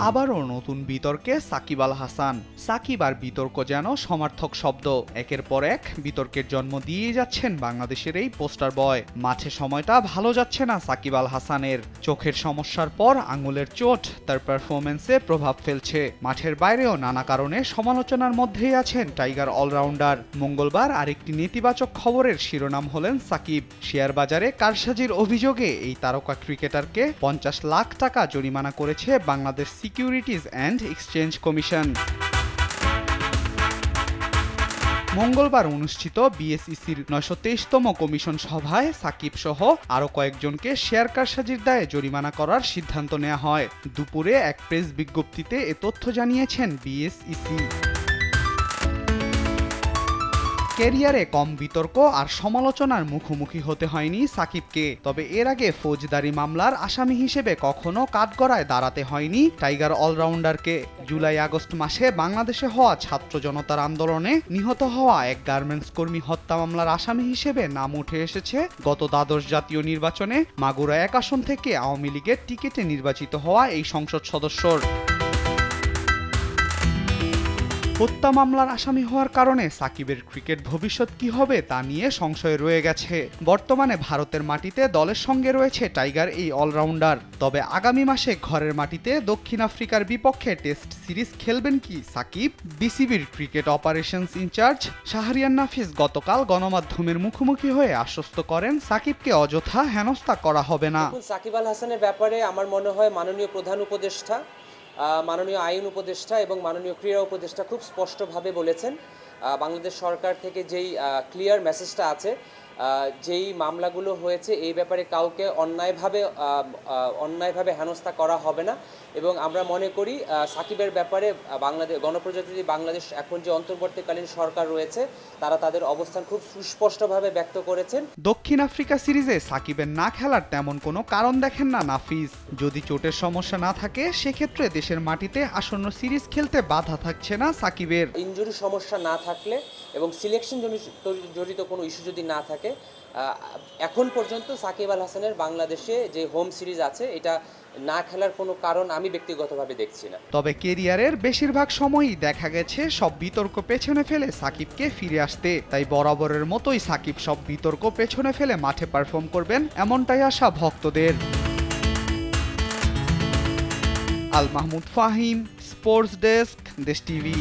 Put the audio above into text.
আবারও নতুন বিতর্কে সাকিব আল হাসান। সাকিব আর বিতর্ক যেন সমার্থক শব্দ। একের পর এক বিতর্কের জন্ম দিয়ে যাচ্ছেন বাংলাদেশের এই পোস্টার বয়। মাঠে সময়টা ভালো যাচ্ছে না সাকিব আল হাসানের। চোখের সমস্যার পর আঙুলের চোট তার পারফরমেন্সে প্রভাব ফেলছে। মাঠের বাইরেও নানা কারণে সমালোচনার মধ্যেই আছেন টাইগার অলরাউন্ডার। মঙ্গলবার আরেকটি নেতিবাচক খবরের শিরোনাম হলেন সাকিব। শেয়ার বাজারে কারসাজির অভিযোগে এই তারকা ক্রিকেটারকে 50 লাখ টাকা জরিমানা করেছে Bangladesh securities and exchange commission. মঙ্গলবার অনুষ্ঠিত বিএসইসির 923তম কমিশন সভায় সাকিব সহ আরও কয়েকজনকে শেয়ার কারসাজির দায়ে জরিমানা করার সিদ্ধান্ত নেওয়া হয়। দুপুরে এক প্রেস বিজ্ঞপ্তিতে এ তথ্য জানিয়েছেন বিএসইসি। ক্যারিয়ারে কম বিতর্ক আর সমালোচনার মুখোমুখি হতে হয়নি সাকিবকে। তবে এর আগে ফৌজদারি মামলার আসামি হিসেবে কখনো কাঠগড়ায় দাঁড়াতে হয়নি টাইগার অলরাউন্ডারকে। জুলাই আগস্ট মাসে বাংলাদেশে হওয়া ছাত্র জনতার আন্দোলনে নিহত হওয়া এক গার্মেন্টস কর্মী হত্যা মামলার আসামি হিসেবে নাম উঠে এসেছে গত দ্বাদশ জাতীয় নির্বাচনে মাগুরা 1 আসন থেকে আওয়ামী লীগের টিকিটে নির্বাচিত হওয়া এই সংসদ সদস্যর। হত্যা মামলার আসামি হওয়ার কারণে সাকিবের ক্রিকেট ভবিষ্যৎ কি হবে তা নিয়ে সংশয় রয়ে গেছে। বর্তমানে ভারতের মাটিতে দলের সঙ্গে রয়েছে টাইগার এই অলরাউন্ডার। তবে আগামী মাসে ঘরের মাটিতে দক্ষিণ আফ্রিকার বিপক্ষে টেস্ট সিরিজ খেলবেন কি সাকিব? বিসিবির ক্রিকেট অপারেশনস ইনচার্জ শাহরিয়ার নাফিস গতকাল গণমাধ্যমের মুখোমুখি হয়ে আশ্বস্ত করেন সাকিবকে অযথা হেনস্থা করা হবে না। সাকিব আল হাসানের ব্যাপারে আমার মনে হয় মাননীয় প্রধান উপদেষ্টা, মাননীয় আইন উপদেষ্টা এবং মাননীয় ক্রীড়া উপদেষ্টা খুব স্পষ্টভাবে বলেছেন বাংলাদেশ সরকার থেকে যেই ক্লিয়ার মেসেজটা আছে, যেই মামলাগুলো হয়েছে এই ব্যাপারে কাউকে অন্যায়ভাবে হেনস্থা করা হবে না। এবং আমরা মনে করি সাকিবের ব্যাপারে গণপ্রজাতন্ত্রী বাংলাদেশ এখন যে অন্তর্বর্তীকালীন সরকার রয়েছে তারা তাদের অবস্থান খুব সুস্পষ্টভাবে ব্যক্ত করেছেন। দক্ষিণ আফ্রিকা সিরিজে সাকিবের না খেলার তেমন কোনো কারণ দেখেন না নাফিস। যদি চোটের সমস্যা না থাকে সেক্ষেত্রে দেশের মাটিতে আসন্ন সিরিজ খেলতে বাধা থাকছে না সাকিবের। ইনজুরি সমস্যা না থাকলে এবং সিলেকশন জড়িত কোনো ইস্যু যদি না থাকে, এখন পর্যন্ত সাকিব আল হাসানের বাংলাদেশে যে হোম সিরিজ আছে এটা না খেলার কোনো কারণ আমি ব্যক্তিগতভাবে দেখছি না। তবে কেরিয়ারের বেশিরভাগ সময়ই দেখা গেছে সব বিতর্ক পেছনে ফেলে সাকিবকে ফিরে আসতে। তাই বরাবরের মতোই সাকিব সব বিতর্ক পেছনে ফেলে মাঠে পারফর্ম করবেন এমনটাই আশা ভক্তদের। আল মাহমুদ ফাহিম, স্পোর্টস ডেস্ক, দেশ টিভি।